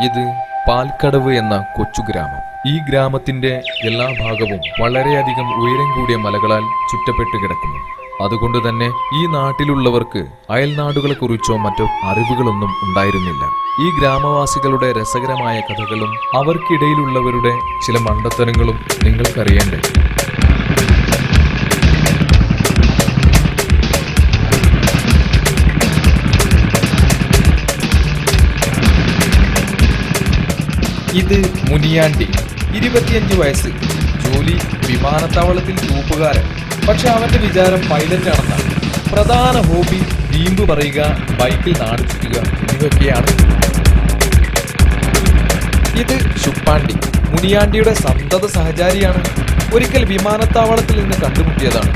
ഇത് പാൽക്കടവ് എന്ന കൊച്ചു ഗ്രാമം. ഈ ഗ്രാമത്തിന്റെ എല്ലാ ഭാഗവും വളരെയധികം ഉയരം കൂടിയ മലകളാൽ ചുറ്റപ്പെട്ട് കിടക്കുന്നു. അതുകൊണ്ട് തന്നെ ഈ നാട്ടിലുള്ളവർക്ക് അയൽനാടുകളെ കുറിച്ചോ മറ്റോ അറിവുകളൊന്നും ഉണ്ടായിരുന്നില്ല. ഈ ഗ്രാമവാസികളുടെ രസകരമായ കഥകളും അവർക്കിടയിലുള്ളവരുടെ ചില മണ്ടത്തരങ്ങളും നിങ്ങൾക്കറിയണ്ടേ? ഇത് മുനിയാണ്ടി, 25 വയസ്സ്, ജോലി വിമാനത്താവളത്തിൽ തൂപ്പുകാരൻ. പക്ഷെ അവന്റെ വിചാരം പൈലറ്റ് ആണെന്നാണ്. പ്രധാന ഹോബി വീമ്പ് പറയുക, ബൈക്കിൽ നാട് ചുറ്റുക എന്നിവയൊക്കെയാണ്. ഇത് ശുപ്പാണ്ടി, മുനിയാണ്ടിയുടെ സന്തത സഹചാരിയാണ്. ഒരിക്കൽ വിമാനത്താവളത്തിൽ നിന്ന് കണ്ടുമുട്ടിയതാണ്.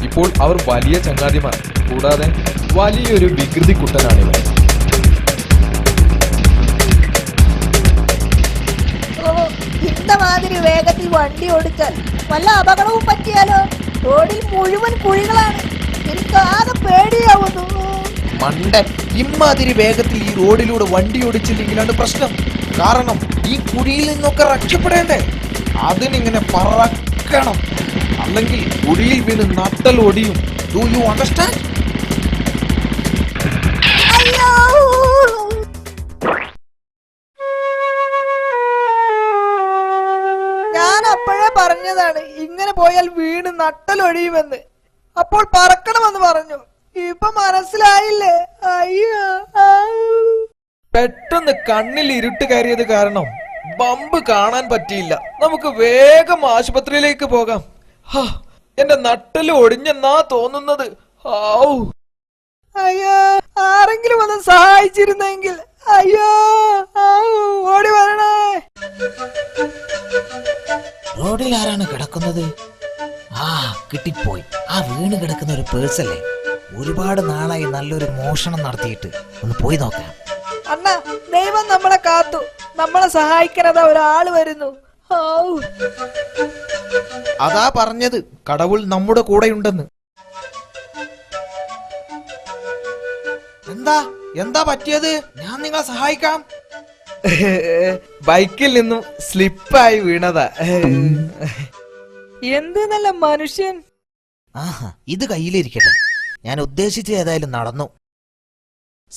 ഇപ്പോൾ അവർ വലിയ ചങ്ങാതിമാർ. കൂടാതെ വലിയൊരു വികൃതി കുട്ടനാണിവർ. മാതിരി വേഗത്തിൽ വണ്ടി ഓടിച്ചാൽ വല്ല അപകടവും പറ്റിയാലോ? റോഡിൽ മുഴുവൻ കുഴികളാണ്. എനിക്കാകെ പേടിയാവുന്നു. മണ്ടൻ, ഇമ്മാതിരി വേഗത്തിൽ ഈ റോഡിലൂടെ വണ്ടി ഓടിച്ചില്ലെങ്കിലാണ് പ്രശ്നം. കാരണം ഈ കുഴിയിൽ നിന്നൊക്കെ രക്ഷപ്പെടേണ്ടേ? അതിനിങ്ങനെ പറക്കണം, അല്ലെങ്കിൽ കുഴിയിൽ വീണ് നട്ടൽ ഒടിയും. Do you understand? പറഞ്ഞതാണ് ഇങ്ങനെ പോയാൽ വീണ് നട്ടലൊഴിയുമെന്ന്. അപ്പോൾ പറക്കണമെന്ന് പറഞ്ഞു. ഇപ്പൊ മനസ്സിലായില്ലേ? അയ്യോ, പെട്ടെന്ന് കണ്ണിൽ ഇരുട്ട് കയറിയത് കാരണം ബമ്പ് കാണാൻ പറ്റിയില്ല. നമുക്ക് വേഗം ആശുപത്രിയിലേക്ക് പോകാം. എന്റെ നട്ടല് ഒടിഞ്ഞെന്നാ തോന്നുന്നത്. അയ്യോ, ആരെങ്കിലും ഒന്ന് സഹായിച്ചിരുന്നെങ്കിൽ. അയ്യോ, ഓടി വരണേ. റോഡിൽ ആരാണ് കിടക്കുന്നത്? കിട്ടിപ്പോയി. ആ വീണ് കിടക്കുന്ന ഒരു പേഴ്സല്ലേ. ഒരുപാട് നാളായി നല്ലൊരു മോഷണം നടത്തിയിട്ട്. ഒന്ന് പോയി നോക്കാം. അണ്ണ, ദൈവം നമ്മളെ കാത്തു. നമ്മളെ സഹായിക്കാനതാ ഒരാള് വരുന്നു. അതാ പറഞ്ഞത്, കടവുൾ നമ്മുടെ കൂടെയുണ്ടെന്ന്. എന്താ പറ്റിയത്? ഞാൻ നിങ്ങളെ സഹായിക്കാം. ബൈക്കിൽ നിന്നും സ്ലിപ്പായി വീണതാ. എന്ത് നല്ല മനുഷ്യൻ. ഇത് കയ്യിലിരിക്കട്ടെ. ഞാൻ ഉദ്ദേശിച്ച ഏതായാലും നടന്നു.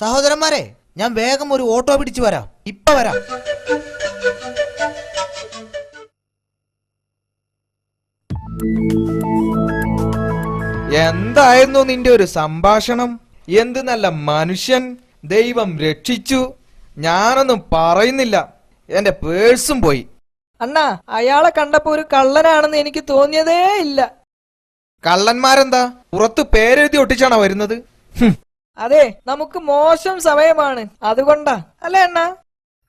സഹോദരന്മാരെ, ഞാൻ വേഗം ഒരു ഓട്ടോ പിടിച്ചു വരാം. ഇപ്പൊ വരാം. എന്തായിരുന്നു നിന്റെ ഒരു സംഭാഷണം? എന്ത് നല്ല മനുഷ്യൻ. ദൈവം രക്ഷിച്ചു. ഞാനൊന്നും പറയുന്നില്ല. എന്റെ പേഴ്സും പോയി. അണ്ണാ, അയാളെ കണ്ടപ്പോ ഒരു കള്ളനാണെന്ന് എനിക്ക് തോന്നിയതേ ഇല്ല. കള്ളന്മാരെന്താ പുറത്ത് പേരെഴുതി ഒട്ടിച്ചാണോ വരുന്നത്? അതെ, നമുക്ക് മോശം സമയമാണ്, അതുകൊണ്ടാ അല്ലേ അണ്ണാ?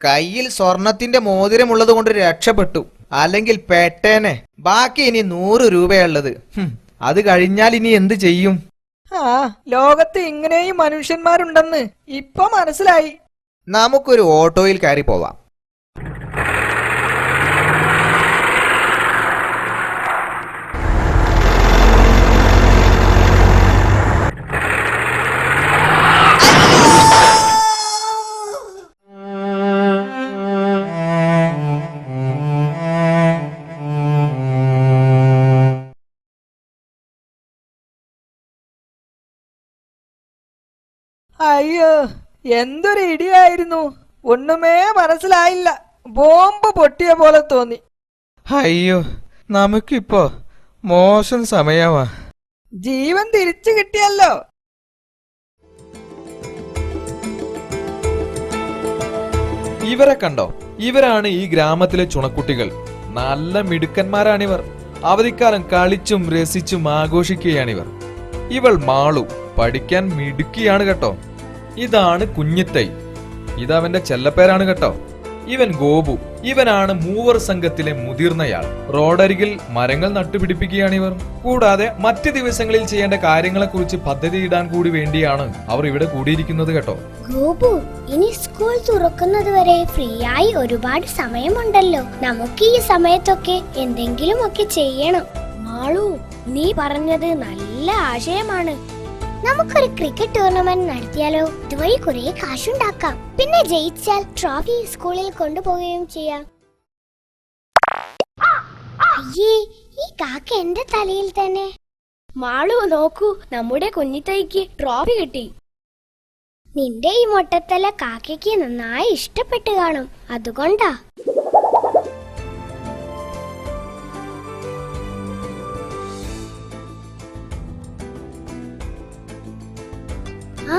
കയ്യിൽ സ്വർണത്തിന്റെ മോതിരമുള്ളത് കൊണ്ട് രക്ഷപ്പെട്ടു. അല്ലെങ്കിൽ പെട്ടേനെ. ബാക്കി ഇനി 100 രൂപയുള്ളത്. അത് കഴിഞ്ഞാൽ ഇനി എന്ത് ചെയ്യും? ലോകത്ത് ഇങ്ങനെയും മനുഷ്യന്മാരുണ്ടെന്ന് ഇപ്പൊ മനസ്സിലായി. നമുക്കൊരു ഓട്ടോയിൽ കയറി പോവാം. അയ്യോ, എന്തൊരു ഇടിയായിരുന്നു. ഒന്നുമേ മനസ്സിലായില്ല. ബോംബ് പൊട്ടിയ പോലെ തോന്നി. അയ്യോ, നമുക്കിപ്പോ മോശം സമയമാ. ജീവൻ തിരിച്ചു കിട്ടിയല്ലോ. ഇവരെ കണ്ടോ? ഇവരാണ് ഈ ഗ്രാമത്തിലെ ചുണക്കുട്ടികൾ. നല്ല മിടുക്കന്മാരാണിവർ. അവധിക്കാലം കളിച്ചും രസിച്ചും ആഘോഷിക്കുകയാണിവർ. ഇവൾ മാളു പഠിക്കാൻ മിടുക്കിയാണ് കേട്ടോ. ഇതാണ് കുഞ്ഞിത്തൈ. ഇതവന്റെ ചെല്ലപ്പേരാണ് കേട്ടോ. ഇവൻ ഗോപു. ഇവനാണ് മൂവർ സംഘത്തിലെ മുതിർന്നയാൾ. റോഡരികിൽ മരങ്ങൾ നട്ടുപിടിപ്പിക്കുകയാണിവർ. കൂടാതെ മറ്റ് ദിവസങ്ങളിൽ ചെയ്യേണ്ട കാര്യങ്ങളെക്കുറിച്ച് പദ്ധതിയിടാൻ കൂടി വേണ്ടിയാണ് അവർ ഇവിടെ കൂടിയിരിക്കുന്നത് കേട്ടോ. ഗോപു, ഇനി സ്കൂൾ തുറക്കുന്നത് വരെ ഫ്രീ ആയി ഒരുപാട് സമയമുണ്ടല്ലോ. നമുക്ക് ഈ സമയത്തൊക്കെ എന്തെങ്കിലും ഒക്കെ ചെയ്യണം. മാളു, നീ പറഞ്ഞത് നല്ല ആശയമാണ്. നമുക്കൊരു ക്രിക്കറ്റ് ടൂർണമെന്റ് നടത്തിയാലോ? ഇതുവഴി കുറെ കാശുണ്ടാക്കാം. പിന്നെ ജയിച്ചാൽ ട്രോഫി സ്കൂളിൽ കൊണ്ടുപോവുകയും ചെയ്യാം. അയ്യേ, ഈ കാക്ക എന്റെ തലയിൽ തന്നെ. മാളു നോക്കൂ, നമ്മുടെ കുഞ്ഞിത്തൈക്ക് ട്രോഫി കിട്ടി. നിന്റെ ഈ മൊട്ടത്തല കാക്കയ്ക്ക് നന്നായി ഇഷ്ടപ്പെട്ടു കാണും, അതുകൊണ്ടാ. ആ,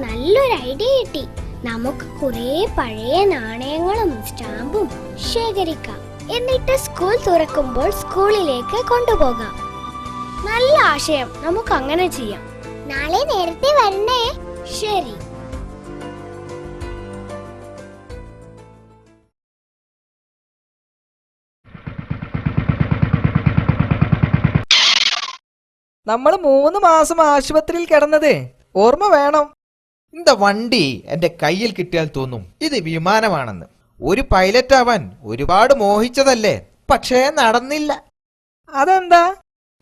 നല്ലൊരു ഐഡിയ കിട്ടി. നമുക്ക് കുറെ പഴയ നാണയങ്ങളും സ്റ്റാമ്പും ശേഖരിക്കാം. എന്നിട്ട് സ്കൂൾ തുറക്കുമ്പോൾ സ്കൂളിലേക്ക് കൊണ്ടുപോകാം. നല്ല ആശയം, നമുക്ക് അങ്ങനെ ചെയ്യാം. നാളെ നേരത്തെ വരണേ. ശരി. നമ്മൾ 3 മാസം ആശുപത്രിയിൽ കിടന്നത് ഓർമ്മ വേണം. இந்த വണ്ടി എന്റെ കയ്യിൽ കിട്ടിയാൽ തോന്നും ഇത് വിമാനമാണെന്ന്. ഒരു പൈലറ്റ് ആവാൻ ഒരുപാട് മോഹിച്ചതല്ലേ, പക്ഷേ നടന്നില്ല. അതെന്താ?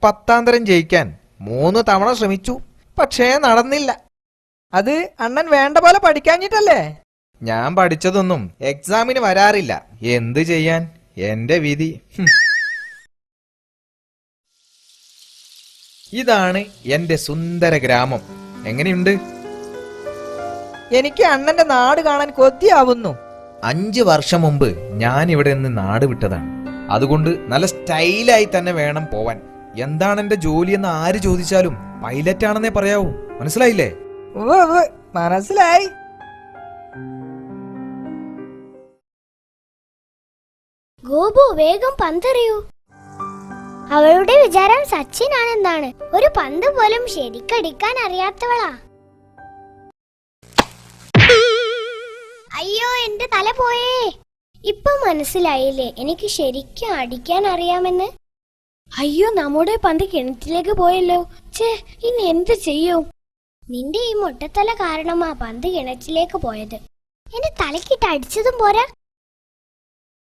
10ാം തരം ജയിക്കാൻ 3 തവണ ശ്രമിച്ചു, പക്ഷേ നടന്നില്ല. അത് അണ്ണൻ വേണ്ട പോലെ പഠിക്കാഞ്ഞിട്ടല്ലേ? ഞാൻ പഠിച്ചതൊന്നും എക്സാമിന് വരാറില്ല. എന്ത് ചെയ്യാൻ, എന്റെ വിധി. ഇതാണ് എന്റെ സുന്ദര ഗ്രാമം. എങ്ങനെയുണ്ട്? എനിക്ക് അണ്ണന്റെ നാട് കാണാൻ കൊതിയാവുന്നു. 5 വർഷം മുമ്പ് ഞാൻ ഇവിടെ നിന്ന് നാട് വിട്ടതാണ്. അതുകൊണ്ട് നല്ല സ്റ്റൈലായി തന്നെ വേണം പോവാൻ. എന്താണ് എന്റെ ജോലി എന്ന് ആര് ചോദിച്ചാലും പൈലറ്റ് ആണെന്നേ പറയാവൂ. മനസ്സിലായില്ലേ? മനസ്സിലായി. ഗോപു, വേഗം പന്തെറിയൂ. അവളുടെ വിചാരം സച്ചിൻ ആണെന്നാണ്. ഒരു പന്ത് പോലും ശരിക്കടിക്കാൻ അറിയാത്തവളാ. അയ്യോ, എന്റെ തല പോയേ. ഇപ്പൊ മനസ്സിലായില്ലേ എനിക്ക് ശരിക്കും അടിക്കാൻ അറിയാമെന്ന്? അയ്യോ, നമ്മുടെ പന്ത് കിണറ്റിലേക്ക് പോയല്ലോ. ഛേ, ഇനി എന്ത് ചെയ്യും? നിന്റെ ഈ മുട്ടത്തല കാരണമാ പന്ത് കിണറ്റിലേക്ക് പോയത്. എന്റെ തലക്കിട്ട് അടിച്ചതും പോരാ.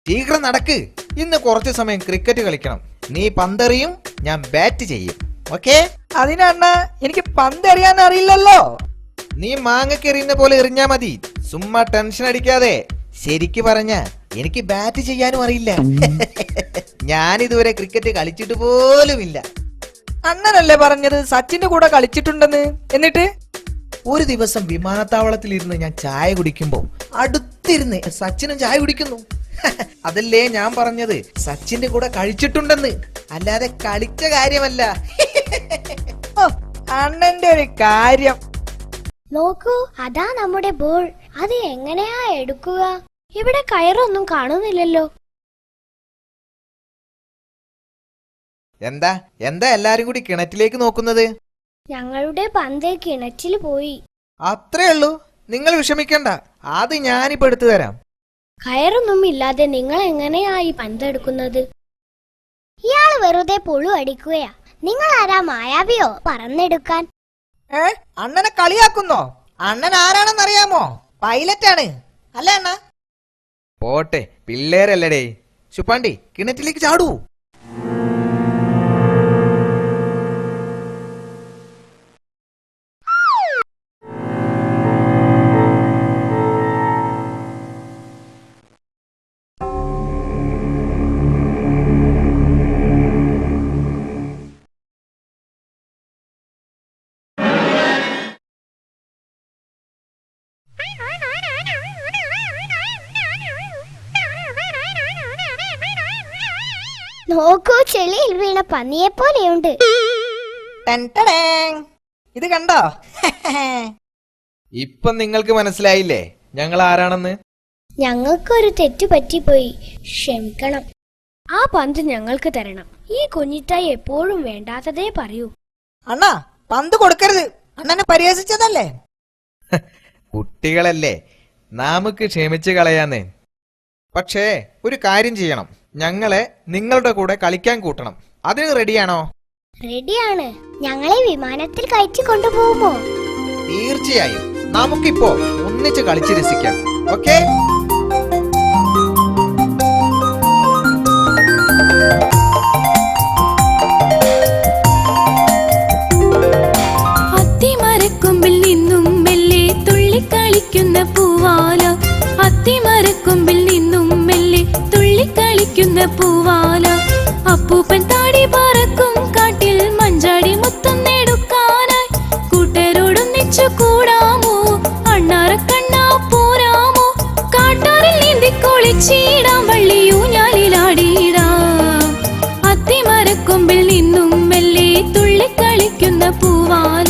ശീഘ്രം നടക്ക്. ഇന്ന് കുറച്ച് സമയം ക്രിക്കറ്റ് കളിക്കണം. നീ പന്തെറിയും, ഞാൻ ബാറ്റ് ചെയ്യും. ഓക്കേ? അതിനണ്ണ എനിക്ക് പന്തെറിയാൻ അറിയില്ലല്ലോ. നീ മാങ്ങക്കെറിയുന്ന പോലെ എറിഞ്ഞാ മതി. സുമ്മാ ടെൻഷൻ അടിക്കാതെ. ശരിക്ക് പറഞ്ഞ എനിക്ക് ബാറ്റ് ചെയ്യാനും അറിയില്ല. ഞാൻ ഇതുവരെ ക്രിക്കറ്റ് കളിച്ചിട്ട് പോലുമില്ല. അണ്ണനല്ലേ പറഞ്ഞത് സച്ചിന്റെ കൂടെ കളിച്ചിട്ടുണ്ടെന്ന്? എന്നിട്ട് ഒരു ദിവസം വിമാനത്താവളത്തിൽ ഇരുന്ന് ഞാൻ ചായ കുടിക്കുമ്പോ അടുത്തിരുന്ന് സച്ചിനും ചായ കുടിക്കുന്നു. അതല്ലേ ഞാൻ പറഞ്ഞത്, സച്ചിന്റെ കൂടെ കഴിച്ചിട്ടുണ്ടെന്ന്, അല്ലാതെ കളിച്ച കാര്യമല്ല. അണ്ണന്റെ ഒരു കാര്യം. നോക്കൂ, അതാ നമ്മുടെ ബോൾ. അത് എങ്ങനെയാ എടുക്കുക? ഇവിടെ കയറൊന്നും കാണുന്നില്ലല്ലോ. എന്താ എല്ലാരും കൂടി കിണറ്റിലേക്ക് നോക്കുന്നത്? ഞങ്ങളുടെ പന്ത് കിണറ്റിൽ പോയി. അത്രേ ഉള്ളൂ, നിങ്ങൾ വിഷമിക്കണ്ട. അത് ഞാനിപ്പോ എടുത്തു തരാം. കയറൊന്നും ഇല്ലാതെ നിങ്ങൾ എങ്ങനെയാ ഈ പന്ത് എടുക്കുന്നത്? ഇയാള് വെറുതെ പുളു അടിക്കുകയാ. നിങ്ങൾ ആരാ, മായാവിയോ പറന്നെടുക്കാൻ? അണ്ണനെ കളിയാക്കുന്നോ? അണ്ണൻ ആരാണെന്നറിയാമോ? പൈലറ്റാണ്. അല്ല അണ്ണ? പോട്ടെ, പിള്ളേരല്ലടേ. ശുപ്പാണ്ടി, കിണറ്റിലേക്ക് ചാടൂ. നോക്കൂ, ചെളിയിൽ വീണ പന്നിയെ പോലെയുണ്ട്. ഇത് കണ്ടോ? ഇപ്പം നിങ്ങൾക്ക് മനസ്സിലായില്ലേ ഞങ്ങൾ ആരാണെന്ന്? ഞങ്ങൾക്കൊരു തെറ്റ് പറ്റിപ്പോയി, ക്ഷമിക്കണം. ആ പന്ത് ഞങ്ങൾക്ക് തരണം. ഈ കുഞ്ഞിത്തായി എപ്പോഴും വേണ്ടാത്തതേ പറയൂ. അണ്ണാ, പന്ത് കൊടുക്കരുത്. അണ്ണനെ പരിഹസിച്ചതല്ലേ? കുട്ടികളല്ലേ, നമുക്ക് ക്ഷമിച്ച് കളയാന്നേ. പക്ഷേ ഒരു കാര്യം ചെയ്യണം, ഞങ്ങളെ നിങ്ങളുടെ കൂടെ കളിക്കാൻ കൂട്ടണം. അതിന് റെഡിയാണോ? റെഡിയാണ്. ഞങ്ങളെ വിമാനത്തിൽ കയറ്റി കൊണ്ടുപോകുമോ? തീർച്ചയായും. നമുക്കിപ്പോ ഒന്നിച്ച് കളിച്ച് രസിക്കാം. ഓക്കേ? അത്തിമരക്കൊമ്പിൽ നിന്നും മെല്ലെ തുള്ളിക്കളിക്കുന്ന പൂവാല, അത്തിമരക്കൊമ്പിൽ നിന്നും മെല്ലെ തുള്ളിക്കളിക്കുന്ന പൂവാല. അപ്പൂപ്പൻ താടി പറക്കും കാട്ടിൽ മഞ്ചാടി മുത്തം നേടുക്കാനായി. കൂട്ടരോടൊന്നിച്ചു കൂടാമോ? അണ്ണാറക്കണ്ണാ പോരാമോ? കാട്ടാറിൽ നീന്തി കുളിച്ചിടാം, വള്ളിയൂഞ്ഞാലിലാടിയിടാം. അത്തിമരക്കൊമ്പിൽ നിന്നും മെല്ലെ തുള്ളിക്കളിക്കുന്ന പൂവാല.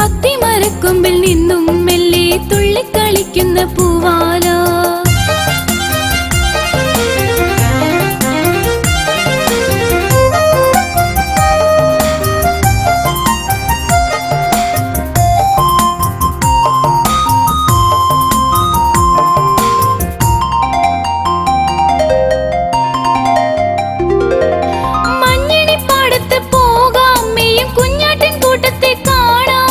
അത്തിമരക്കൊമ്പിൽ നിന്നും മെല്ലെ തുള്ളിക്കളിക്കുന്ന പൂവാല. മഞ്ഞണിപ്പാടത്ത് പോകാം, മെയ്യും കുഞ്ഞാട്ടിൻ കൂട്ടത്തെ കാണാം.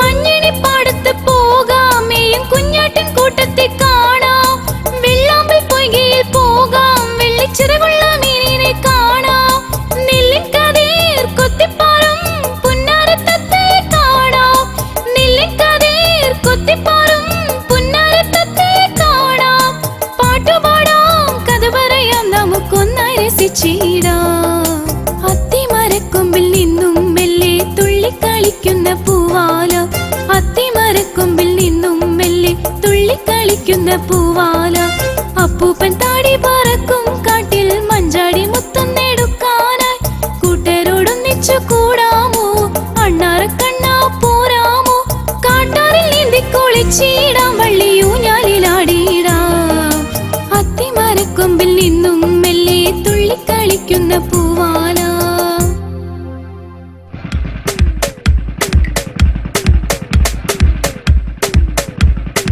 മഞ്ഞണിപ്പാടത്ത് പോകാം, മെയ്യും കുഞ്ഞാട്ടിൻ കൂട്ടത്തെ കാണാം. വെള്ളാമ്പൽ പൊയ്കയിൽ പോകാം, വെള്ളിച്ചിറകുള്ള മീനിനെ കാണാം. നെല്ലിൻ കതിർ കൊത്തിപ്പാറും പുന്നാരത്തത്തയെ കാണാം. നെല്ലിൻ കതിർ കൊത്തിപ്പാറും പുന്നാരത്തത്തയെ കാണാം. പാട്ടുപാടാം, കഥ പറയാം, നമുക്കൊന്നായി രസിച്ചിടാം. അത്തിമരക്കൊമ്പിൽ നിന്നും മെല്ലെ തുള്ളിക്കളിക്കുന്ന പൂവാല, അത്തിമരക്കൊമ്പിൽ നിന്നും മെല്ലെ തുള്ളിക്കളിക്കുന്ന പൂവാല. അപ്പൂപ്പൻ താടി പറക്കും കാട്ടിൽ മഞ്ചാടി മുത്തം നേടുക്കാനായി. കൂട്ടരോടൊന്നിച്ചു കൂടാമോ? അണ്ണാറക്കണ്ണാ പോരാമോ? കാട്ടാറിൽ നീന്തി കുളിച്ചിടാം, വള്ളിയൂഞ്ഞാലിലാടിയിടാം. അത്തിമരക്കൊമ്പിൽ നിന്നും മെല്ലെ തുള്ളിക്കളിക്കുന്ന പൂവാല.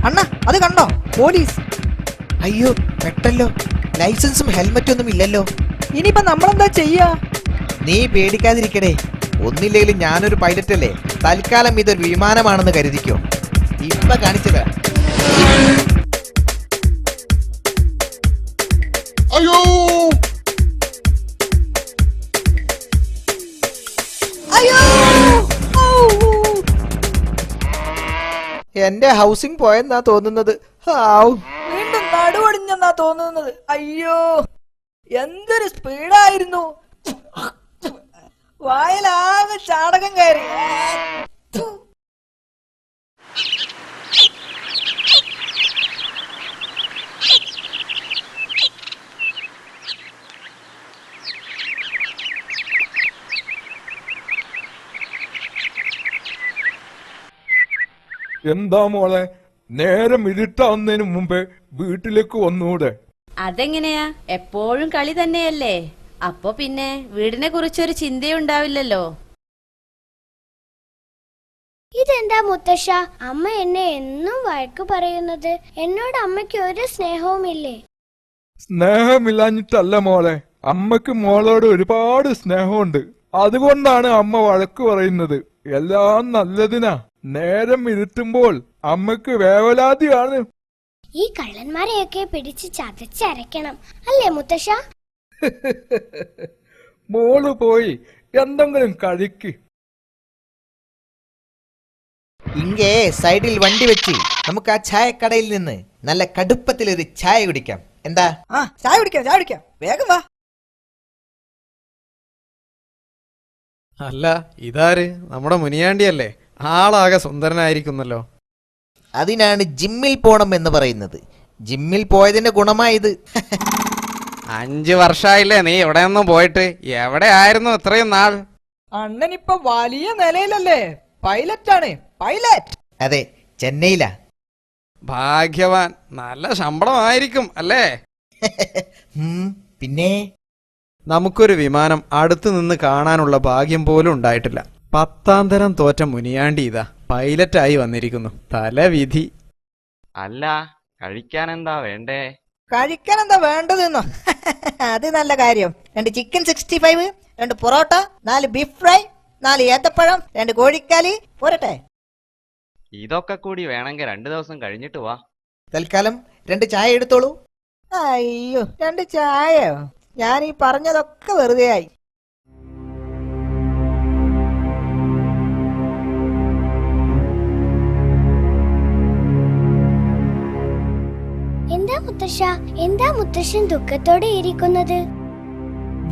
അണ്ണ അത് കണ്ടോ? പോലീസ്! അയ്യോ പെട്ടല്ലോ. ലൈസൻസും ഹെൽമറ്റും ഒന്നും ഇല്ലല്ലോ. ഇനിയിപ്പോ നമ്മളെന്താ ചെയ്യാ? നീ പേടിക്കാതിരിക്കടേ. ഒന്നില്ലെങ്കിലും ഞാനൊരു പൈലറ്റ് അല്ലേ. തൽക്കാലം ഇതൊരു വിമാനമാണെന്ന് കരുതിക്കോ. ഇപ്പൊ കാണിച്ചത്. അയ്യോ അയ്യോ! ഔ! എന്റെ ഹൗസിംഗ് പോയെന്നാ തോന്നുന്നത്. ഹാവ്. വീണ്ടും നടുവടിഞ്ഞെന്നാ തോന്നുന്നത്. അയ്യോ, എന്തൊരു സ്പീഡായിരുന്നു! വായിലാകെ ചാടകം കയറി. എന്താ മോളെ, നേരം ഇരുട്ടാവുന്നതിന് മുമ്പേ വീട്ടിലേക്ക് വന്നൂടെ? അതെങ്ങനെയാ? എപ്പോഴും കളി തന്നെയല്ലേ. അപ്പൊ പിന്നെ വീടിനെ കുറിച്ചൊരു ചിന്തയുണ്ടാവില്ലല്ലോ. ഇതെന്താ മുത്തശ്ശ, അമ്മ എന്നെ എന്നും വഴക്ക് പറയുന്നത്? എന്നോട് അമ്മയ്ക്ക് ഒരു സ്നേഹവുമില്ലേ? സ്നേഹമില്ലാഞ്ഞിട്ടല്ല മോളെ, അമ്മക്ക് മോളോട് ഒരുപാട് സ്നേഹമുണ്ട്. അതുകൊണ്ടാണ് അമ്മ വഴക്ക് പറയുന്നത്. എല്ലാം നല്ലതിനാ. നേരം ഇരുട്ടുമ്പോൾ അമ്മക്ക് വേവലാതിയാണ്. ഈ കള്ളന്മാരെയൊക്കെ പിടിച്ച് ചതച്ചരയ്ക്കണം, അല്ലേ മുത്തശ്ശ? മോള് പോയി എന്തെങ്കിലും കഴിക്ക്. ഇങ്ങേ സൈഡിൽ വണ്ടി വെച്ച് നമുക്ക് ആ ചായക്കടയിൽ നിന്ന് നല്ല കടുപ്പത്തിലൊരു ചായ കുടിക്കാം. എന്താ? ആ ചായ കുടിക്കാം, വേഗം വാ. അല്ല, ഇതാര്? നമ്മുടെ മുനിയാണ്ടിയല്ലേ? ആളാകെ സുന്ദരനായിരിക്കുന്നല്ലോ. അതിനാണ് ജിമ്മിൽ പോണം എന്ന് പറയുന്നത്. ജിമ്മിൽ പോയതിന്റെ ഗുണമായത്. 5 വർഷമായില്ലേ നീ ഇവിടെ ഒന്നും പോയിട്ട്? എവിടെ ആയിരുന്നു ഇത്രയും നാൾ? അണ്ണനിപ്പൊ വലിയ നിലയിലല്ലേ? പൈലറ്റാണ്, പൈലറ്റ്. അതെ, ചെന്നൈയിലാ. ഭാഗ്യവാൻ. നല്ല ശമ്പളമായിരിക്കും അല്ലേ? പിന്നെ നമുക്കൊരു വിമാനം അടുത്തു നിന്ന് കാണാനുള്ള ഭാഗ്യം പോലും ഉണ്ടായിട്ടില്ല. 10ാം തരം തോറ്റ മുനിയാണ്ടി ഇതാ പൈലറ്റായി വന്നിരിക്കുന്നു. തലവിധി. അല്ല, കഴിക്കാൻ എന്താ വേണ്ടേ? കഴിക്കാൻ എന്താ വേണ്ടതെന്നോ? അത് നല്ല കാര്യം. 2 ചിക്കൻ 65, 2 പൊറോട്ട, 4 ബീഫ് ഫ്രൈ, 4 ഏത്തപ്പഴം, 2 കോഴിക്കാലി പോരട്ടെ? ഇതൊക്കെ കൂടി വേണമെങ്കിൽ 2 ദിവസം കഴിഞ്ഞിട്ട് വാ. തൽക്കാലം 2 ചായ എടുത്തോളൂ. അയ്യോ, 2 ചായയോ? ഞാൻ ഈ പറഞ്ഞതൊക്കെ വെറുതെ ആയി. എന്താ മുത്തശ്ശൻ ദുഃഖത്തോടെ ഇരിക്കുന്നത്?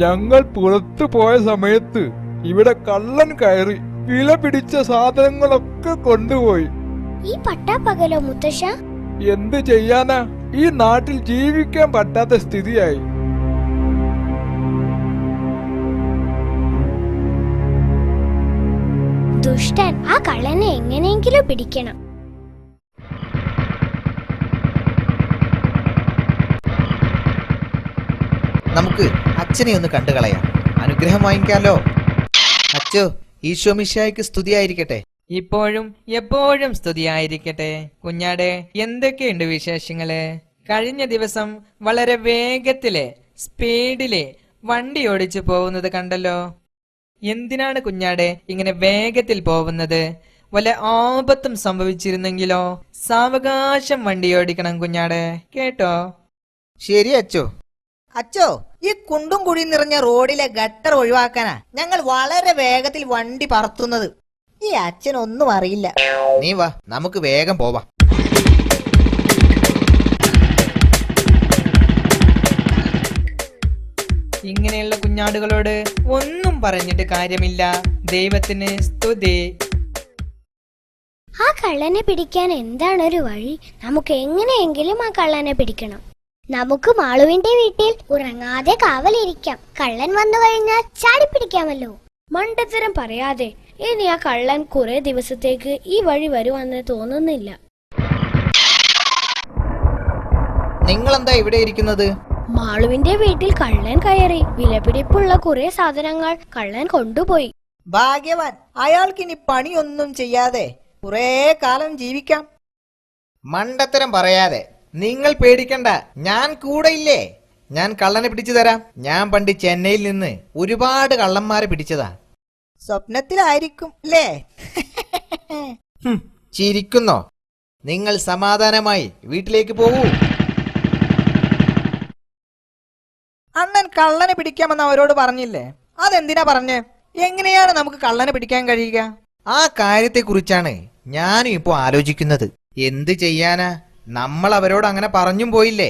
ഞങ്ങൾ പുറത്തു പോയ സമയത്ത് ഇവിടെ കള്ളൻ കയറി വില പിടിച്ച സാധനങ്ങളൊക്കെ കൊണ്ടുപോയി. ഈ പട്ടാപ്പകലോ മുത്തശ്ശ? എന്ത് ചെയ്യാനാ, ഈ നാട്ടിൽ ജീവിക്കാൻ പറ്റാത്ത സ്ഥിതിയായി. ദുഷ്ടൻ, ആ കള്ളനെ എങ്ങനെയെങ്കിലും പിടിക്കണം. നമുക്ക് അച്ഛനെ ഒന്ന് കണ്ടുകളയാം, അനുഗ്രഹം വാങ്ങിക്കാലോ. അച്ഛോ, ഈശോ മിശിഹായ്ക്ക് സ്തുതിയായിരിക്കട്ടെ. ഇപ്പോഴും എപ്പോഴും സ്തുതിയായിരിക്കട്ടെ. കുഞ്ഞാടെ, എന്തൊക്കെയുണ്ട് വിശേഷങ്ങള്? കഴിഞ്ഞ ദിവസം വളരെ വേഗത്തില് സ്പീഡില് വണ്ടി ഓടിച്ചു പോകുന്നത് കണ്ടല്ലോ. എന്തിനാണ് കുഞ്ഞാടെ ഇങ്ങനെ വേഗത്തിൽ പോകുന്നത്? വല്ല ആപത്തും സംഭവിച്ചിരുന്നെങ്കിലോ? സാവകാശം വണ്ടി ഓടിക്കണം കുഞ്ഞാടെ, കേട്ടോ? ശരി അച്ഛോ. അച്ചോ, ഈ കുണ്ടും കുഴി നിറഞ്ഞ റോഡിലെ ഗട്ടർ ഒഴിവാക്കാനാ ഞങ്ങൾ വളരെ വേഗത്തിൽ വണ്ടി പറത്തുന്നത്. ഈ അച്ഛനൊന്നും അറിയില്ല. നീ വാ, നമുക്ക് വേഗം പോവാം. ഇങ്ങനെയുള്ള കുഞ്ഞാടുകളോട് ഒന്നും പറഞ്ഞിട്ട് കാര്യമില്ല. ദൈവത്തിന് സ്തുതി. ആ കള്ളനെ പിടിക്കാൻ എന്താണൊരു വഴി? നമുക്ക് എങ്ങനെയെങ്കിലും ആ കള്ളനെ പിടിക്കണം. നമുക്ക് മാളുവിന്റെ വീട്ടിൽ ഉറങ്ങാതെ കാവലിരിക്കാം. കള്ളൻ വന്നു കഴിഞ്ഞാൽ ചാടി പിടിക്കാമല്ലോ. മണ്ടത്തരം പറയാതെ. ഇനി ആ കള്ളൻ കുറെ ദിവസത്തേക്ക് ഈ വഴി വരുവാന്ന് തോന്നുന്നില്ല. നിങ്ങളെന്താ ഇവിടെ ഇരിക്കുന്നത്? മാളുവിന്റെ വീട്ടിൽ കള്ളൻ കയറി വിലപിടിപ്പുള്ള കുറെ സാധനങ്ങൾ കള്ളൻ കൊണ്ടുപോയി. ഭാഗ്യവാൻ, അയാൾക്കിനി പണിയൊന്നും ചെയ്യാതെ കുറെ കാലം ജീവിക്കാം. മണ്ടത്തരം പറയാതെ. നിങ്ങൾ പേടിക്കണ്ട, ഞാൻ കൂടെ ഇല്ലേ. ഞാൻ കള്ളനെ പിടിച്ചു തരാം. ഞാൻ പണ്ട് ചെന്നൈയിൽ നിന്ന് ഒരുപാട് കള്ളന്മാരെ പിടിച്ചതാ. സ്വപ്നത്തിലായിരിക്കും അല്ലേ? ചിരിക്കുന്നോ? നിങ്ങൾ സമാധാനമായി വീട്ടിലേക്ക് പോകൂ. അണ്ണൻ കള്ളനെ പിടിക്കാമെന്ന് അവരോട് പറഞ്ഞില്ലേ? അതെന്തിനാ പറഞ്ഞേ? എങ്ങനെയാണ് നമുക്ക് കള്ളനെ പിടിക്കാൻ കഴിയുക? ആ കാര്യത്തെക്കുറിച്ചാണ് ഞാനും ഇപ്പോ ആലോചിക്കുന്നത്. എന്ത് ചെയ്യാനാ, നമ്മൾ അവരോട് അങ്ങനെ പറഞ്ഞും പോയില്ലേ.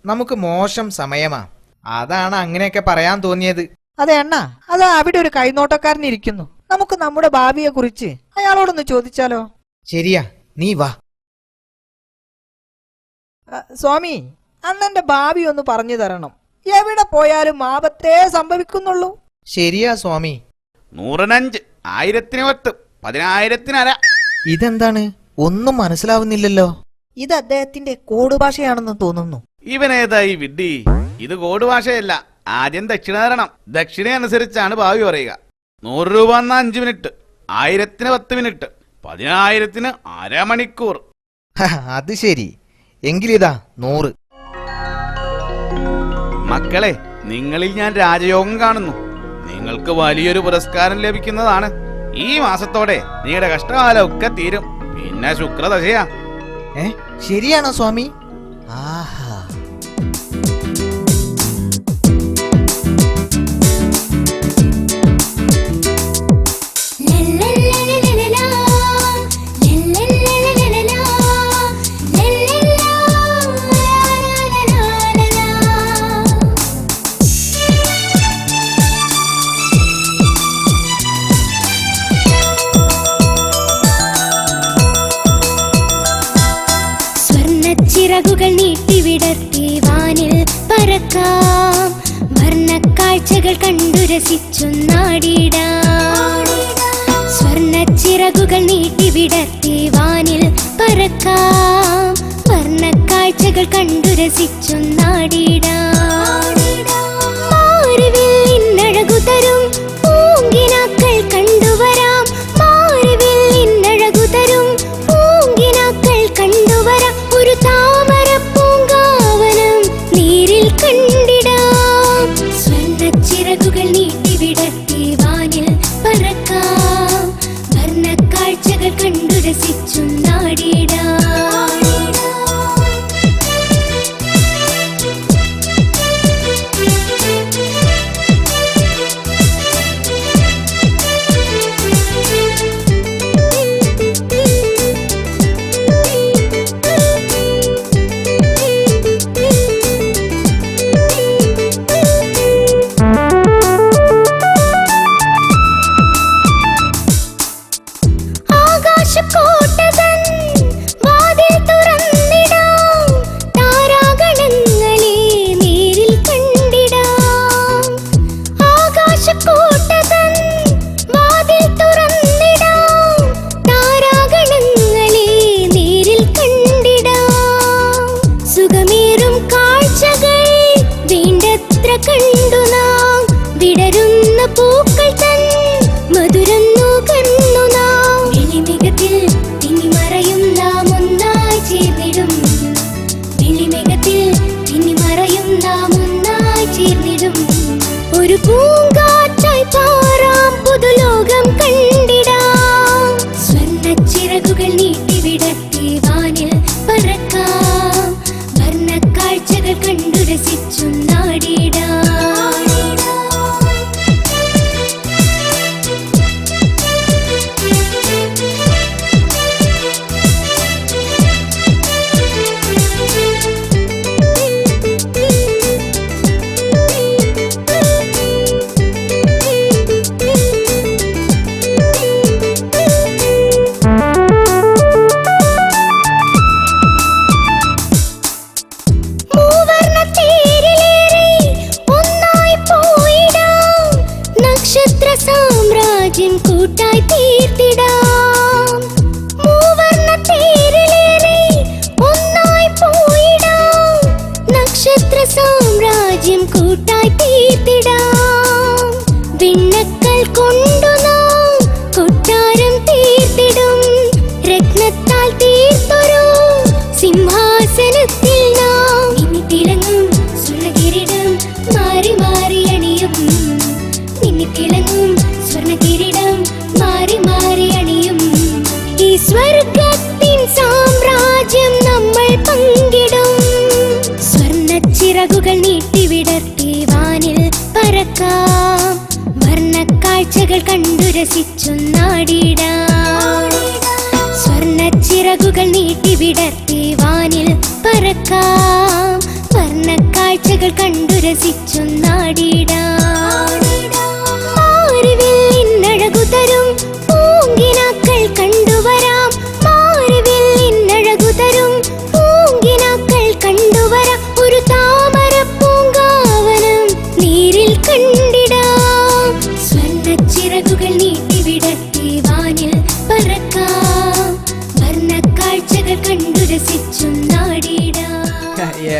നമുക്ക് മോശം സമയമാ, അതാണ് അങ്ങനെയൊക്കെ പറയാൻ തോന്നിയത്. അതെ അണ്ണ, അതാ അവിടെ ഒരു കൈനോട്ടക്കാരൻ ഇരിക്കുന്നു. നമുക്ക് നമ്മുടെ ഭാവിയെ കുറിച്ച് അയാളോടൊന്ന് ചോദിച്ചാലോ? ശരിയാ, നീ വാ. സ്വാമി, അണ്ണന്റെ ഭാവി ഒന്ന് പറഞ്ഞു തരണം. എവിടെ പോയാലും ആപത്തേ സംഭവിക്കുന്നുള്ളൂ. ശരിയാ സ്വാമി. 105, 1010, 10,000 ഇതെന്താണ്? ഒന്നും മനസ്സിലാവുന്നില്ലല്ലോ. ഇത് അദ്ദേഹത്തിന്റെ കോഡ് ഭാഷയാണെന്ന് തോന്നുന്നു. ഇവനേതായി വിഡ്ഢി? ഇത് കോഡ് ഭാഷയല്ല. ആദ്യം ദക്ഷിണ തരണം. ദക്ഷിണ അനുസരിച്ചാണ് ഭാവി പറയുക. 100 രൂപ 5 മിനിറ്റ്, 1000 10 മിനിറ്റ്, 10,000 അരമണിക്കൂർ. അത് ശരി. എങ്കിലിതാ 100. മക്കളെ, നിങ്ങളിൽ ഞാൻ രാജയോഗം കാണുന്നു. നിങ്ങൾക്ക് വലിയൊരു പുരസ്കാരം ലഭിക്കുന്നതാണ്. ഈ മാസത്തോടെ നിങ്ങളുടെ കഷ്ടകാലം ഒക്കെ തീരും. പിന്നെ ശുക്രദശയാ. ശരിയാണോ സ്വാമി? ആഹാ. ചിറകുകൾ നീട്ടിവിടർത്തി വാനിൽ പറക്കാം, വർണ്ണക്കാഴ്ചകൾ കണ്ടു രസിച്ചൊന്നാടിടാം. സ്വർണ്ണ ചിറകുകൾ നീട്ടിവിടർത്തി വാനിൽ പറക്കാം, വർണ്ണക്കാഴ്ചകൾ കണ്ടു രസിച്ചൊന്നാടിടാം. മാറിവില്ലിന്നഴകു തരും പൂങ്കിനാക്കൾ കണ്ടുവരാം, മാറിവില്ലിന്നഴകു തരും പൂങ്കിനാക്കൾ കണ്ടുവരാം. ഒരു താമര പൂങ്കാവനം നീരിൽ കണ്ടിടാം. സ്വർണ്ണച്ചിറകുകൾ നീട്ടിവിടർത്തി വാനിൽ പറക്കാം, വർണ്ണക്കാഴ്ചകൾ കണ്ടു രസിച്ചൊന്നാടിടാം. ആകാശക്കോട്ടതൻ വാതിൽ തുറന്നിടാം, താരാഗണങ്ങളെ നേരിൽ കണ്ടിടാം. ആകാശക്കോട്ടതൻ വാതിൽ തുറന്നിടാം, താരാഗണങ്ങളെ നേരിൽ കണ്ടിടാം. സുഖമേറും കാഴ്ചകൾ വേണ്ടത്ര കണ്ടു നാം, വിടരുന്ന പൂക്കൾ തൻ മധുരം നുകർന്നു നാം. വെളിമികത്തിൽ തിങ്ങിമറയും നാം ഒന്നായി ചേർന്നിടും, വെളിമികത്തിൽ തിങ്ങിമറയും നാം ഒന്നായി ചേർന്നിടും. ഒരു പൂങ്കാറ്റായി പാറാം, പുതുലോകം കണ്ടിടാം. സ്വർണ്ണച്ചിറകുകൾ നീട്ടിവിടർത്തി വാനിൽ പറക്കാം, വർണ്ണക്കാഴ്ചകൾ കണ്ടു രസിച്ചൊന്നാടിടാം. സാമ്രാജ്യം കൂട്ടായി തീർത്തിടാം. മൂവർണ്ണത്തേരിലേറി ഒന്നായി പോയിടാം, നക്ഷത്ര സാമ്രാജ്യം കൂട്ടായി തീർത്തിടാം. വിണ്ണക്കൽ കൊണ്ടു നാം കൊട്ടാരം തീർത്തിടും, രത്നത്താൽ തീർത്തൊരു സിംഹാസനത്തിൽ നാം ഇനി തിളങ്ങും സ്വർണ്ണകിരീടം മാറി മാറി അണിയും. തിളങ്ങും സ്വർണ്ണകിരീടം മാറി മാറി അണിയും. ഈ സ്വർഗത്തിൻ സാമ്രാജ്യം നമ്മൾ പങ്കിടും. സ്വർണ്ണച്ചിറകുകൾ നീട്ടിവിടർത്തി വാനിൽ പറക്കാം, വർണ്ണക്കാഴ്ചകൾ കണ്ടു രസിച്ചൊന്നാടിടാം. സ്വർണ്ണച്ചിറകുകൾ നീട്ടിവിടർത്തി വാനിൽ പറക്കാം, വർണ്ണക്കാഴ്ചകൾ കണ്ടു രസിച്ചൊന്നാടിടാം. മാറിവില്ലിന്നഴകു തരും പൂങ്കിനാക്കൾ കണ്ടുവരാം, മാറിവില്ലിന്നഴകു തരും പൂങ്കിനാക്കൾ കണ്ടുവരാം. ഒരു താമര പൂങ്കാവനം നീരിൽ കണ്ടിടാം. സ്വർണ്ണച്ചിറകുകൾ നീട്ടിവിടർത്തി വാനിൽ പറക്കാം, വർണ്ണക്കാഴ്ചകൾ കണ്ടു രസിച്ചൊന്നാടിടാം.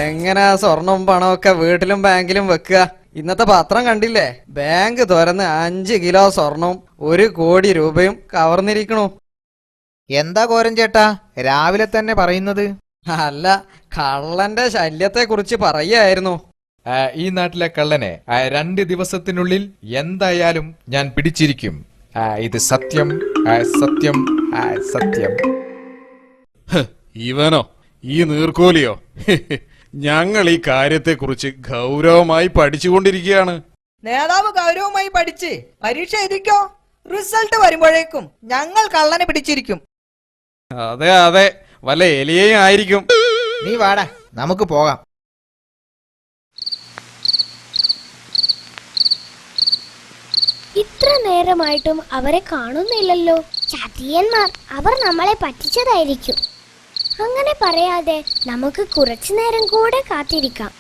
എങ്ങനെ സ്വർണം പണമൊക്കെ വീട്ടിലും ബാങ്കിലും വെക്കുക? ഇന്നത്തെ പത്രം കണ്ടില്ലേ? ബാങ്ക് തുറന്ന് 5 കിലോ സ്വർണവും 1 കോടി രൂപയും കവർന്നിരിക്കണു. എന്താ കോരൻ ചേട്ടാ രാവിലെ തന്നെ പറയുന്നത്? അല്ല, കള്ളന്റെ ശല്യത്തെ കുറിച്ച് പറയായിരുന്നു. ഈ നാട്ടിലെ കള്ളനെ 2 ദിവസത്തിനുള്ളിൽ എന്തായാലും ഞാൻ പിടിച്ചിരിക്കും. ഇത് സത്യം, സത്യം, സത്യം. ഇവനോ ഈ നീർക്കോലിയോ? ഞങ്ങൾ ഈ കാര്യത്തെക്കുറിച്ച് ഗൗരവമായി പഠിച്ചുകൊണ്ടിരിക്കുകയാണ്. നേതാവ് ഗൗരവമായി പഠിച്ച് പരീക്ഷ എഴുതിക്കോ. റിസൾട്ട് വരുമ്പോഴേക്കും ഞങ്ങൾ കള്ളനെ പിടിച്ചിരിക്കും. അതെ അതെ, വല്ല എലിയേയും ആയിരിക്കും. നീ വാടാ, നമുക്ക് പോകാം. ഇത്ര നേരമായിട്ടും അവരെ കാണുന്നില്ലല്ലോ. ചതിയന്മാർ, അവർ നമ്മളെ പറ്റിച്ചതായിരിക്കും. അങ്ങനെ പറയാതെ നമുക്ക് കുറച്ചു നേരം കൂടെ കാത്തിരിക്കാം.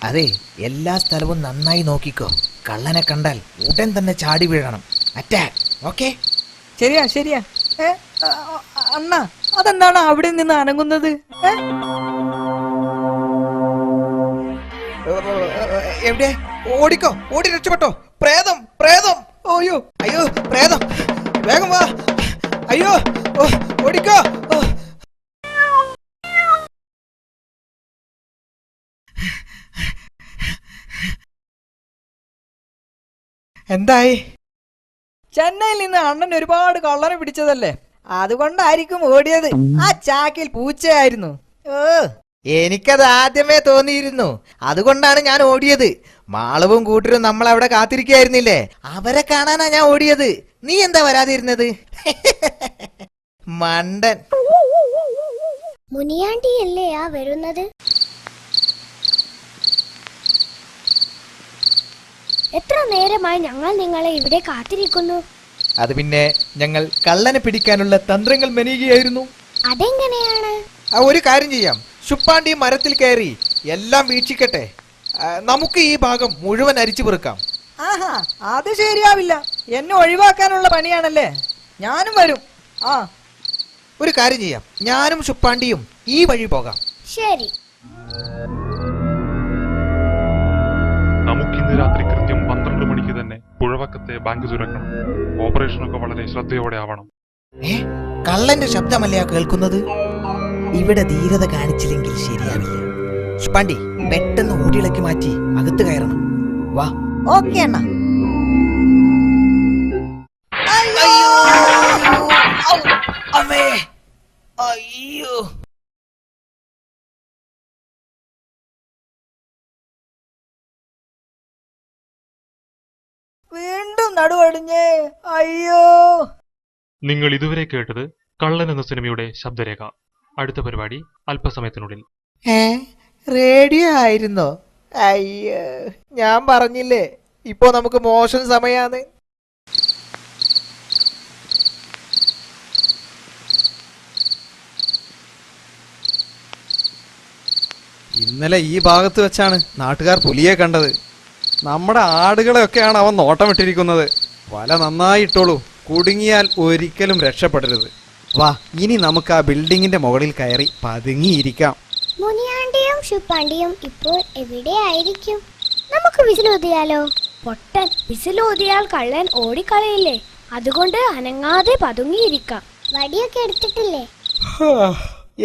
അതെ, എല്ലാ സ്ഥലവും നന്നായി നോക്കിക്കോ. കള്ളനെ കണ്ടാൽ ഉടൻ തന്നെ ചാടി വീഴണം. അറ്റാക്ക്. ഓക്കെ? ശരിയാ ശരിയാ. അണ്ണ, അതെന്താണ് അവിടെ നിന്ന് അനങ്ങുന്നത്? എവിടെ? ഓടിക്കോ, ഓടി രക്ഷപ്പെട്ടോ. പ്രേതം, പ്രേതം. അയ്യോ, അയ്യോ, പ്രേതം. വേഗം വാ. അയ്യോ, ഓടിക്കോ. എന്തായി? ചെന്നൈയിൽ നിന്ന് അണ്ണൻ ഒരുപാട് കള്ളനെ പിടിച്ചതല്ലേ, അതുകൊണ്ടായിരിക്കും ഓടിയത്. ആ ചാക്കിൽ പൂച്ചയായിരുന്നു. എനിക്കത് ആദ്യമേ തോന്നിയിരുന്നു. അതുകൊണ്ടാണ് ഞാൻ ഓടിയത്. മാളവും കൂട്ടരും നമ്മൾ അവിടെ കാത്തിരിക്കുകയായിരുന്നില്ലേ, അവരെ കാണാനാ ഞാൻ ഓടിയത്. നീ എന്താ വരാതിരുന്നത്? മണ്ടൻ. മുനിയാണ്ടിയല്ലേ ആ വരുന്നത്? എത്ര നേരമായി ഞങ്ങൾ നിങ്ങളെ ഇവിടെ കാത്തിരിക്കുന്നു. അത് പിന്നെ ഞങ്ങൾ കള്ളനെ പിടിക്കാനുള്ള തന്ത്രങ്ങൾ മെനയുകയായിരുന്നു. അതെങ്ങനെയാണ്? ഒരു കാര്യം ചെയ്യാം, ശുപ്പാണ്ടി മരത്തിൽ കയറി എല്ലാം വീക്ഷിക്കട്ടെ. നമുക്ക് ഈ ഭാഗം മുഴുവൻ അരിച്ചു പെറുക്കാം. ആഹാ, അത് ശരിയാവില്ല. എന്നെ ഒഴിവാക്കാനുള്ള പണിയാണല്ലേ. ഞാനും വരും. ഒരു കാര്യം ചെയ്യാം, ഞാനും ശുപ്പാണ്ടിയും ഈ വഴി പോകാം. ശരി. നമുക്കിന്ന് രാത്രി കൃത്യം 12 മണിക്ക് തന്നെ പുഴവക്കത്തെ ബാങ്ക് തുറക്കണം. ഓപ്പറേഷനൊക്കെ വളരെ ശ്രദ്ധയോടെ ആവണം. കള്ളന്റെ ശബ്ദമല്ല കേൾക്കുന്നത്. ഇവിടെ ധീരത കാണിച്ചില്ലെങ്കിൽ ശരിയാവില്ല. ശുപ്പാണ്ടി, പെട്ടെന്ന് ഓടിയിളക്കി മാറ്റി അകത്ത് കയറണം. വാ. ഓക്കെ അണ്ണ. അമ്മേ, അയ്യോ. വീണ്ടും നടുവടിഞ്ഞേ. അയ്യോ. നിങ്ങൾ ഇതുവരെ കേട്ടത് കള്ളൻ എന്ന സിനിമയുടെ ശബ്ദരേഖ. അടുത്ത പരിപാടി അല്പസമയത്തിനുള്ളിൽ. റേഡിയോ ആയിരുന്നോ? അയ്യോ, ഞാൻ പറഞ്ഞില്ലേ ഇപ്പോ നമുക്ക് മോശം സമയാന്ന്. ഇന്നലെ ഈ ഭാഗത്ത് വെച്ചാണ് നാട്ടുകാർ പുലിയെ കണ്ടത്. നമ്മുടെ ആടുകളെയൊക്കെയാണ് അവൻ നോട്ടമിട്ടിരിക്കുന്നത്. വല നന്നായി ഇട്ടോളൂ, കുടുങ്ങിയാൽ ഒരിക്കലും രക്ഷപ്പെടരുത്. വാ, ഇനി നമുക്ക് ആ ബിൽഡിങ്ങിന്റെ മുകളിൽ കയറി പതുങ്ങിയിരിക്കാം. മുനിയാണ്ടിയും ശുപ്പാണ്ടിയും ഇപ്പോൾ എവിടെയായിരിക്കും? നമുക്ക് വിസിലൂതിയാലോ? പൊട്ടൻ, വിസിലൂതിയാൽ കള്ളൻ ഓടിക്കളയില്ലേ. അതുകൊണ്ട് അനങ്ങാതെ പതുങ്ങിയിരിക്കാം. വടിയൊക്കെ എടുത്തിട്ടില്ലേ?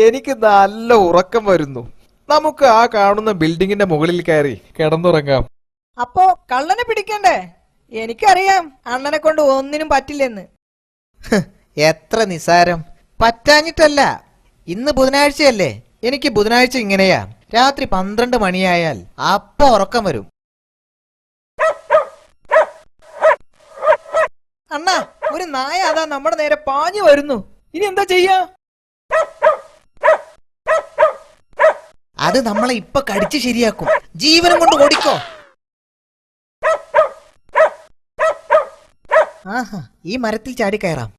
എനിക്ക് നല്ല ഉറക്കം വരുന്നു. നമുക്ക് ആ കാണുന്ന ബിൽഡിങ്ങിന്റെ മുകളിൽ കയറി കിടന്നുറങ്ങാം. അപ്പോ കള്ളനെ പിടിക്കണ്ടേ? എനിക്കറിയാം അണ്ണനെ കൊണ്ട് ഒന്നിനും പറ്റില്ലെന്ന്. എത്ര നിസാരം. പറ്റാഞ്ഞിട്ടല്ല, ഇന്ന് ബുധനാഴ്ചയല്ലേ. എനിക്ക് ബുധനാഴ്ച ഇങ്ങനെയാ. രാത്രി 12 മണിയായാൽ അപ്പ ഉറക്കം വരും. അണ്ണ, ഒരു നായ അതാ നമ്മുടെ നേരെ പാഞ്ഞു വരുന്നു. ഇനി എന്താ ചെയ്യാ? അത് നമ്മളെ ഇപ്പൊ കടിച്ച് ശരിയാക്കും. ജീവനം കൊണ്ട് ഓടിക്കോ. ആഹാ, ഈ മരത്തിൽ ചാടി കയറാം.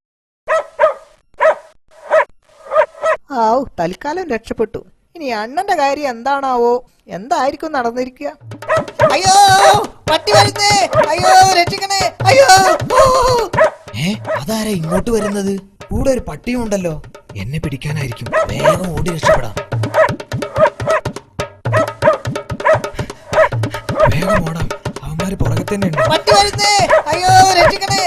തൽക്കാലം രക്ഷപ്പെട്ടു. ഇനി അണ്ണന്റെ കാര്യം എന്താണാവോ? എന്തായിരിക്കും നടന്നിരിക്കുക? അയ്യോ, പട്ടി വരുന്നേ. അയ്യോ, രക്ഷിക്കണേ. അയ്യോ. അതാരാ ഇങ്ങോട്ട് വരുന്നത്? കൂടെ ഒരു പട്ടിയും ഉണ്ടല്ലോ. എന്നെ പിടിക്കാനായിരിക്കും. വേഗം ഓടി രക്ഷപ്പെടാം. വേഗം ഓടാം, അവന്മാര് പുറകെ തന്നെ ഉണ്ട്. പട്ടി വരുന്നേ. അയ്യോ, രക്ഷിക്കണേ.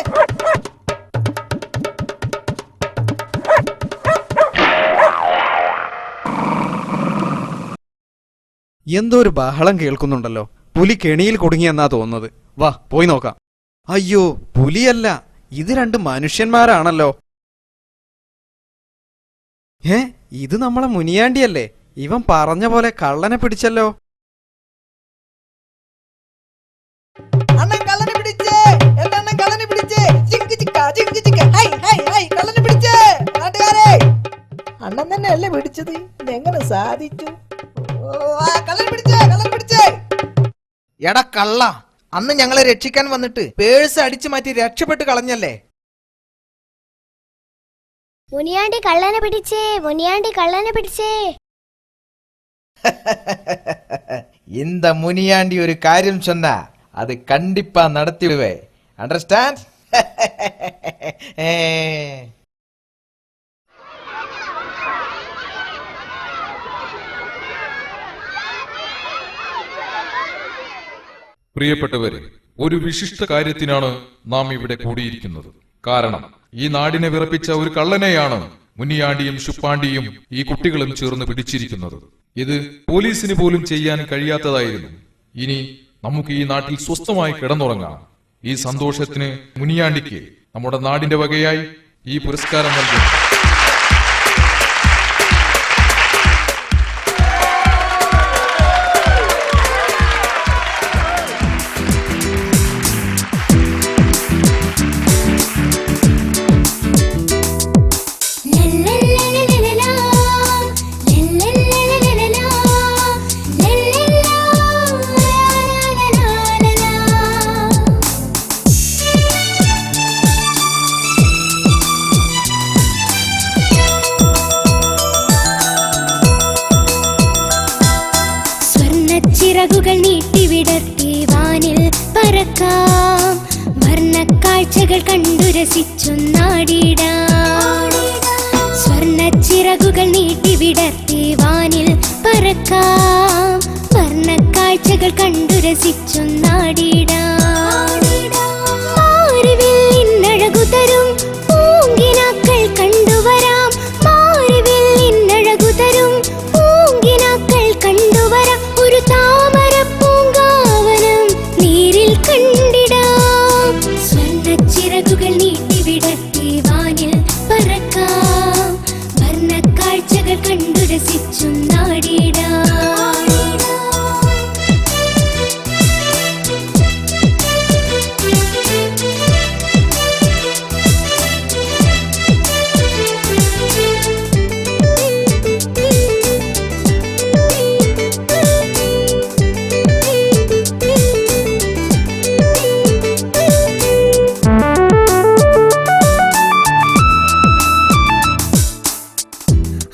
എന്തോ ഒരു ബഹളം കേൾക്കുന്നുണ്ടല്ലോ. പുലി കെണിയിൽ കുടുങ്ങിയെന്നാ തോന്നുന്നത്. വാ പോയി നോക്കാം. അയ്യോ, പുലിയല്ല, ഇത് 2 മനുഷ്യന്മാരാണല്ലോ. ഇത് നമ്മളെ മുനിയാണ്ടിയല്ലേ? ഇവൻ പറഞ്ഞ പോലെ കള്ളനെ പിടിച്ചല്ലോ. അണ്ണൻ കള്ളനെ പിടിച്ചേ, എന്റെ അണ്ണൻ കള്ളനെ പിടിച്ചേ, zinc ജിക്ക, zinc ജിക്ക, high high high, കള്ളനെ പിടിച്ചേ. നാട്ടുകാരെ, അണ്ണൻ തന്നെ അല്ലേ പിടിച്ചത്? ഇതെങ്ങനെ സാധിച്ചു? കള്ളനെ പിടിച്ചേ, കള്ളനെ പിടിച്ചേ. എടാ കള്ള, അന്ന് ഞങ്ങളെ രക്ഷിക്കാൻ വന്നിട്ട് പേഴ്സ് അടിച്ചു മാറ്റി രക്ഷപ്പെട്ട് കളഞ്ഞല്ലേ? മുനിയാണ്ടി കള്ളനെ പിടിച്ചേ, മുനിയാണ്ടി കള്ളനെ പിടിച്ചേ. இந்த முனியாண்டி ஒரு காரியம் சொன்னா அது கண்டிப்பா நடத்திடுவே. அண்டர்ஸ்டாண்ட்? പ്രിയപ്പെട്ടവരെ, ഒരു വിശിഷ്ട കാര്യത്തിനാണ് നാം ഇവിടെ കൂടിയിരിക്കുന്നത്. കാരണം ഈ നാടിനെ വിറപ്പിച്ച ഒരു കള്ളനെയാണ് മുനിയാണ്ടിയും ശുപ്പാണ്ടിയും ഈ കുട്ടികളും ചേർന്ന് പിടിച്ചിരിക്കുന്നത്. ഇത് പോലീസിന് പോലും ചെയ്യാൻ കഴിയാത്തതായിരുന്നു. ഇനി നമുക്ക് ഈ നാട്ടിൽ സ്വസ്ഥമായി കിടന്നുറങ്ങാം. ഈ സന്തോഷത്തിന് മുനിയാണ്ടിക്ക് നമ്മുടെ നാടിന്റെ വകയായി ഈ പുരസ്കാരം നൽകും. ചിറകുകൾ നീട്ടിവിടർത്തി വാനിൽ പറക്കാം, വർണ്ണക്കാഴ്ചകൾ കണ്ടു രസിച്ചു നാടിടാം. സ്വർണ്ണച്ചിറകുകൾ നീട്ടിവിടർത്തി വാനിൽ പറക്കാം, വർണ്ണക്കാഴ്ചകൾ കണ്ടു രസിച്ചു നാടിടാം. മാറിവില്ലിനഴകു തരും പൂങ്കിനാക്കൾ കണ്ടുവരാം, മാറിവില്ലിനഴകു തരും പൂങ്കിനാക്കൾ കണ്ടുവരാം. ഒരു താമര പൂങ്കാവനം നീരിൽ കണ്ടിടാം. സ്വർണ്ണച്ചിറകുകൾ നീട്ടിവിടർത്തി വാനിൽ പറക്കാം, വർണ്ണക്കാഴ്ചകൾ കണ്ടു രസിച്ചു നാടിടാം.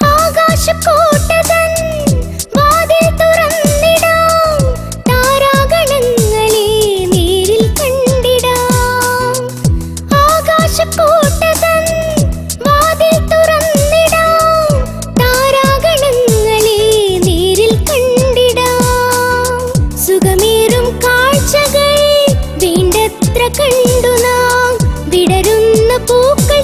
ആകാശക്കോട്ടതൻ വാതിൽ തുറന്നിടാം, താരാഗണങ്ങളെ നേരിൽ കണ്ടിടാം. ആകാശക്കോട്ടതൻ വാതിൽ തുറന്നിടാം, താരാഗണങ്ങളെ നേരിൽ കണ്ടിടാം. സുഖമേറും കാഴ്ചകൾ വേണ്ടത്ര കണ്ടു നാം, വിടരുന്ന പൂക്കൾ